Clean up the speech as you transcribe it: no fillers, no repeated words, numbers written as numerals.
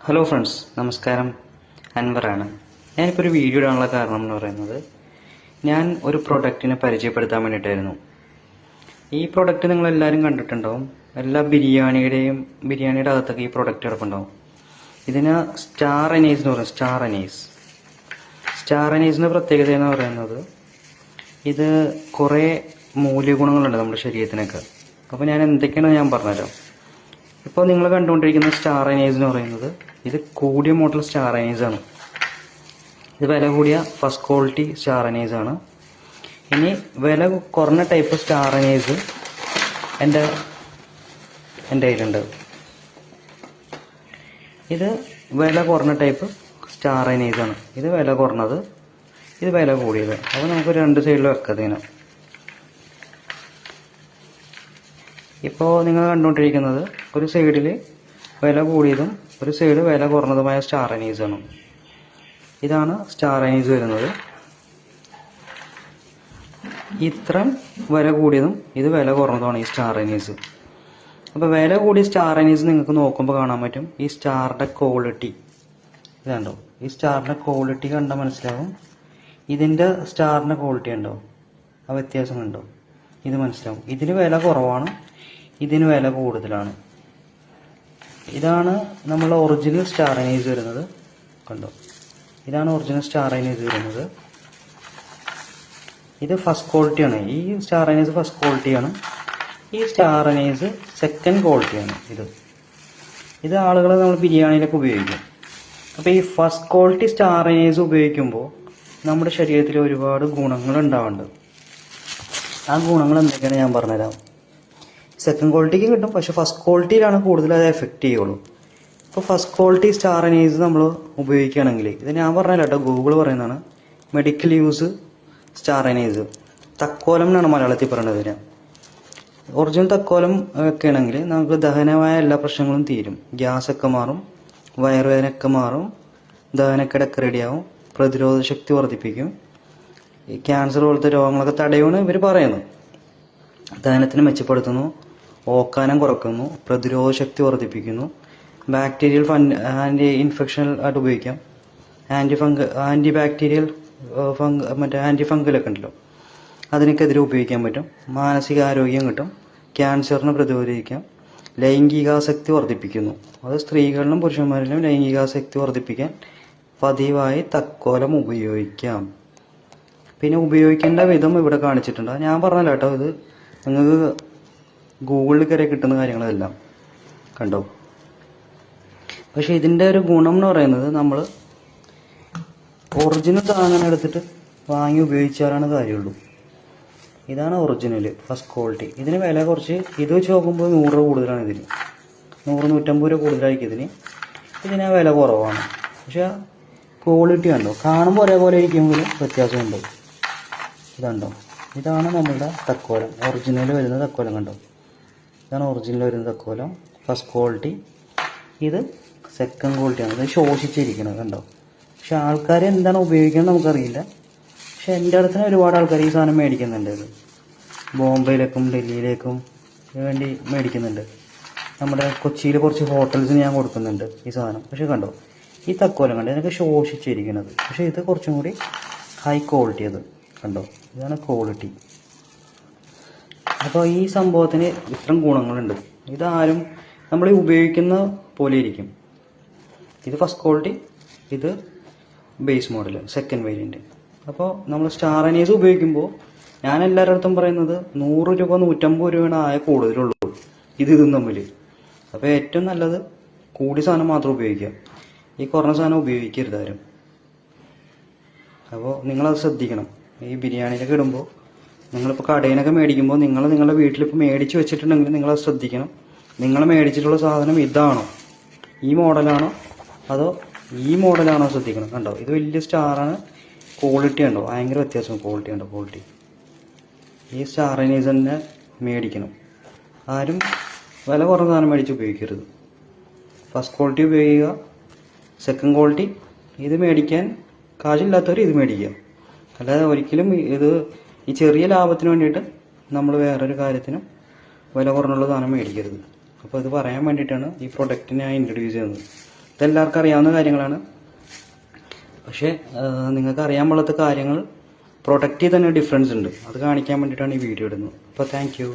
Hello friends, നമസ്കാരം. അൻവറാണ്. ഞാനിപ്പോൾ ഒരു വീഡിയോ ഇടാനുള്ള കാരണം എന്ന് പറയുന്നത്, ഞാൻ ഒരു പ്രൊഡക്റ്റിനെ പരിചയപ്പെടുത്താൻ വേണ്ടിയിട്ടായിരുന്നു. ഈ പ്രൊഡക്റ്റ് നിങ്ങളെല്ലാവരും കണ്ടിട്ടുണ്ടാവും. എല്ലാ ബിരിയാണിയുടെ അകത്തൊക്കെ ഈ പ്രൊഡക്റ്റ് കിടപ്പുണ്ടാവും. ഇതിന് സ്റ്റാർ അനീസ് എന്ന് പറയും. സ്റ്റാർ അനീസിൻ്റെ പ്രത്യേകത എന്ന് പറയുന്നത്, ഇത് കുറേ മൂല്യഗുണങ്ങളുണ്ട് നമ്മുടെ ശരീരത്തിനൊക്കെ. അപ്പോൾ ഞാൻ എന്തൊക്കെയാണെന്ന് ഞാൻ പറഞ്ഞുതരാം. ഇപ്പോൾ നിങ്ങൾ കണ്ടുകൊണ്ടിരിക്കുന്ന സ്റ്റാർ അനീസ് എന്ന് പറയുന്നത്, ഇത് കൂടിയ മോഡൽ സ്റ്റാർ അനീസ് ആണ്. ഇത് വില കൂടിയ ഫസ്റ്റ് ക്വാളിറ്റി സ്റ്റാർ അനീസ് ആണ്. ഇനി വില കുറഞ്ഞ ടൈപ്പ് സ്റ്റാർ അനീസ് എൻ്റെ കയ്യിലുണ്ട്. ഇത് വില കുറഞ്ഞ ടൈപ്പ് സ്റ്റാർ അനീസ് ആണ്. ഇത് വില കുറഞ്ഞത്, ഇത് വില കൂടിയത്. അപ്പോൾ നമുക്ക് രണ്ട് സൈഡിൽ വെക്കാം ഇതിന്. ഇപ്പോൾ നിങ്ങൾ കണ്ടുകൊണ്ടിരിക്കുന്നത് ഒരു സൈഡിൽ വില കൂടിയതും ഒരു സൈഡ് വില കുറഞ്ഞതുമായ സ്റ്റാർ അനീസാണ്. ഇതാണ് സ്റ്റാർ അനീസ് വരുന്നത്. ഇത്രയും വില കൂടിയതും ഇത് വില കുറഞ്ഞതുമാണ് ഈ സ്റ്റാർ അനീസ്. അപ്പോൾ വില കൂടിയ സ്റ്റാർ അനീസ് നിങ്ങൾക്ക് നോക്കുമ്പോൾ കാണാൻ പറ്റും, ഈ സ്റ്റാറിൻ്റെ ക്വാളിറ്റി ഇതുണ്ടോ. ഈ സ്റ്റാറിൻ്റെ ക്വാളിറ്റി കണ്ടാൽ മനസ്സിലാവും. ഇതിൻ്റെ സ്റ്റാറിൻ്റെ ക്വാളിറ്റി ഉണ്ടോ, ആ വ്യത്യാസം ഉണ്ടോ, ഇത് മനസ്സിലാവും. ഇതിന് വില കുറവാണ്, ഇതിന് വില കൂടുതലാണ്. ഇതാണ് നമ്മളെ ഒറിജിനൽ സ്റ്റാർ അനീസ് വരുന്നത്. കണ്ടോ, ഇതാണ് ഒറിജിനൽ സ്റ്റാർ അനീസ് വരുന്നത്. ഇത് ഫസ്റ്റ് ക്വാളിറ്റിയാണ്. ഈ സ്റ്റാർ അനീസ് ഫസ്റ്റ് ക്വാളിറ്റിയാണ്. ഈ സ്റ്റാർ അനീസ് സെക്കൻഡ് ക്വാളിറ്റിയാണ്. ഇത് ആളുകൾ നമ്മൾ ബിരിയാണിയിലൊക്കെ ഉപയോഗിക്കും. അപ്പോൾ ഈ ഫസ്റ്റ് ക്വാളിറ്റി സ്റ്റാർ അനീസ് ഉപയോഗിക്കുമ്പോൾ നമ്മുടെ ശരീരത്തിൽ ഒരുപാട് ഗുണങ്ങൾ ഉണ്ടാവുന്നുണ്ട്. ആ ഗുണങ്ങൾ എന്തൊക്കെയാണ് ഞാൻ പറഞ്ഞുതരാം. സെക്കൻഡ് ക്വാളിറ്റിക്ക് കിട്ടും, പക്ഷെ ഫസ്റ്റ് ക്വാളിറ്റിയിലാണ് കൂടുതൽ അത് എഫക്റ്റ് ചെയ്യുള്ളൂ. ഇപ്പോൾ ഫസ്റ്റ് ക്വാളിറ്റി സ്റ്റാർ അനീസ് നമ്മൾ ഉപയോഗിക്കുകയാണെങ്കിൽ, ഇത് ഞാൻ പറഞ്ഞല്ലോ കേട്ടോ, ഗൂഗിൾ പറയുന്നതാണ്. മെഡിക്കൽ യൂസ് സ്റ്റാർ അനീസ്, തക്കോലം എന്നാണ് മലയാളത്തിൽ പറയുന്നത്. ഇതിന് ഒറിജിനൽ തക്കോലം ഒക്കെ ആണെങ്കിൽ നമുക്ക് ദഹനമായ എല്ലാ പ്രശ്നങ്ങളും തീരും. ഗ്യാസൊക്കെ മാറും, വയറുവേദനയൊക്കെ മാറും, ദഹനക്കേടൊക്കെ റെഡിയാവും, പ്രതിരോധ ശക്തി വർദ്ധിപ്പിക്കും, ഈ ക്യാൻസർ പോലത്തെ രോഗങ്ങളൊക്കെ തടയുമെന്ന് ഇവർ പറയുന്നു. ദഹനത്തിന് മെച്ചപ്പെടുത്തുന്നു, ഓക്കാനം കുറയ്ക്കുന്നു, പ്രതിരോധ ശക്തി വർദ്ധിപ്പിക്കുന്നു, ബാക്ടീരിയൽ ആൻറ്റി ഇൻഫെക്ഷൻ ആയിട്ട് ഉപയോഗിക്കാം, ആൻറ്റി ബാക്ടീരിയൽ ആൻറ്റി ഫംഗലൊക്കെ ഉണ്ടല്ലോ, അതിനൊക്കെതിരെ ഉപയോഗിക്കാൻ പറ്റും. മാനസികാരോഗ്യം കിട്ടും, ക്യാൻസറിനെ പ്രതിരോധിക്കാം, ലൈംഗികാസക്തി വർദ്ധിപ്പിക്കുന്നു. അത് സ്ത്രീകളിലും പുരുഷന്മാരിലും ലൈംഗികാസക്തി വർദ്ധിപ്പിക്കാൻ പതിവായി തക്കോലം ഉപയോഗിക്കാം. പിന്നെ ഉപയോഗിക്കേണ്ട വിധം ഇവിടെ കാണിച്ചിട്ടുണ്ട്. ഞാൻ പറഞ്ഞല്ലോ കേട്ടോ, ഇത് നിങ്ങൾക്ക് ഗൂഗിളിൽ കയറി കിട്ടുന്ന കാര്യങ്ങളെല്ലാം കണ്ടോ. പക്ഷെ ഇതിൻ്റെ ഒരു ഗുണം എന്ന് പറയുന്നത്, നമ്മൾ ഒറിജിനൽ സാധനം എടുത്തിട്ട് വാങ്ങി ഉപയോഗിച്ചാലാണ് കാര്യമുള്ളൂ. ഇതാണ് ഒറിജിനൽ ഫസ്റ്റ് ക്വാളിറ്റി. ഇതിന് വില കുറച്ച്, ഇത് വെച്ച് നോക്കുമ്പോൾ 100 രൂപ കൂടുതലാണ്. ഇതിന് 100-150 രൂപ കൂടുതലായിരിക്കും ഇതിന് വില കുറവാണ്. പക്ഷെ ക്വാളിറ്റി കണ്ടോ, കാണുമ്പോൾ ഒരേപോലെ ഇരിക്കുമെങ്കിലും വ്യത്യാസമുണ്ട്. ഇതുണ്ടോ, ഇതാണ് നമ്മളുടെ തക്കോലം, ഒറിജിനൽ വരുന്ന തക്കോലം. കണ്ടോ, ഇതാണ് ഒറിജിനൽ വരുന്ന തക്കോലം ഫസ്റ്റ് ക്വാളിറ്റി. ഇത് സെക്കൻഡ് ക്വാളിറ്റിയാണ്. ഇത് ശോഷിച്ചിരിക്കുന്നത് കണ്ടോ. പക്ഷെ ആൾക്കാർ എന്താണ് ഉപയോഗിക്കുന്നത് നമുക്കറിയില്ല. പക്ഷെ എൻ്റെ അടുത്തിന് ഒരുപാട് ആൾക്കാർ ഈ സാധനം മേടിക്കുന്നുണ്ട്. ഇത് ബോംബെയിലേക്കും ഡൽഹിയിലേക്കും വേണ്ടി മേടിക്കുന്നുണ്ട്. നമ്മുടെ കൊച്ചിയിൽ കുറച്ച് ഹോട്ടൽസിന് ഞാൻ കൊടുക്കുന്നുണ്ട് ഈ സാധനം. പക്ഷെ കണ്ടോ, ഈ തക്കോലം കണ്ടോ, ഇതിനൊക്കെ ശോഷിച്ചിരിക്കുന്നത്. പക്ഷെ ഇത് കുറച്ചും കൂടി ഹൈ ക്വാളിറ്റി. അത് കണ്ടോ, ഇതാണ് ക്വാളിറ്റി. അപ്പോൾ ഈ സംഭവത്തിന് ഇത്രയും ഗുണങ്ങളുണ്ട്. ഇതാരും നമ്മൾ ഉപയോഗിക്കുന്ന പോലെ ഇരിക്കും. ഇത് ഫസ്റ്റ് ക്വാളിറ്റി, ഇത് ബേസ് മോഡൽ സെക്കൻഡ് വേരിയൻറ്റ്. അപ്പോൾ നമ്മൾ സ്റ്റാർ അനീസ് ഉപയോഗിക്കുമ്പോൾ ഞാൻ എല്ലാവരുടെ അടുത്തും പറയുന്നത് 100 രൂപ 150 രൂപയാണ് ആയ കൂടുതലുള്ളൂ ഇതും തമ്മിൽ. അപ്പോൾ ഏറ്റവും നല്ലത് കൂടിയ സാധനം മാത്രം ഉപയോഗിക്കുക, ഈ കുറഞ്ഞ സാധനം ഉപയോഗിക്കരുത് ആരും. അപ്പോൾ നിങ്ങളത് ശ്രദ്ധിക്കണം. ഈ ബിരിയാണിയിലൊക്കെ ഇടുമ്പോൾ, നിങ്ങളിപ്പോൾ കടയിൽ നിന്നൊക്കെ മേടിക്കുമ്പോൾ നിങ്ങളുടെ വീട്ടിലിപ്പോൾ മേടിച്ച് വെച്ചിട്ടുണ്ടെങ്കിൽ നിങ്ങളത് ശ്രദ്ധിക്കണം. നിങ്ങൾ മേടിച്ചിട്ടുള്ള സാധനം ഇതാണോ, ഈ മോഡലാണോ, അതോ ഈ മോഡലാണോ ശ്രദ്ധിക്കണം. കണ്ടോ, ഇത് വലിയ സ്റ്റാറാണ്. ക്വാളിറ്റി ഉണ്ടോ, ഭയങ്കര വ്യത്യാസം. ക്വാളിറ്റി ഉണ്ടോ, ക്വാളിറ്റി. ഈ സ്റ്റാർ അനീസ് തന്നെ മേടിക്കണം. ആരും വില കുറഞ്ഞ സാധനം മേടിച്ച് ഉപയോഗിക്കരുത്. ഫസ്റ്റ് ക്വാളിറ്റി ഉപയോഗിക്കുക, സെക്കൻഡ് ക്വാളിറ്റി. ഇത് മേടിക്കാൻ കാശില്ലാത്തവർ ഇത് മേടിക്കുക. അല്ലാതെ ഒരിക്കലും ഇത് ഈ ചെറിയ ലാഭത്തിന് വേണ്ടിയിട്ട് നമ്മൾ വേറൊരു കാര്യത്തിനും വില കുറഞ്ഞുള്ള സാധനം മേടിക്കരുത്. അപ്പോൾ ഇത് പറയാൻ വേണ്ടിയിട്ടാണ് ഈ പ്രൊഡക്റ്റ് ഞാൻ ഇൻട്രൊഡ്യൂസ് ചെയ്യുന്നത്. ഇതെല്ലാവർക്കും അറിയാവുന്ന കാര്യങ്ങളാണ്. പക്ഷേ നിങ്ങൾക്ക് അറിയാൻ പാടാത്ത കാര്യങ്ങൾ പ്രൊഡക്റ്റിൽ തന്നെ ഡിഫറൻസ് ഉണ്ട്. അത് കാണിക്കാൻ വേണ്ടിയിട്ടാണ് ഈ വീഡിയോ ഇടുന്നത്. അപ്പോൾ താങ്ക് യു.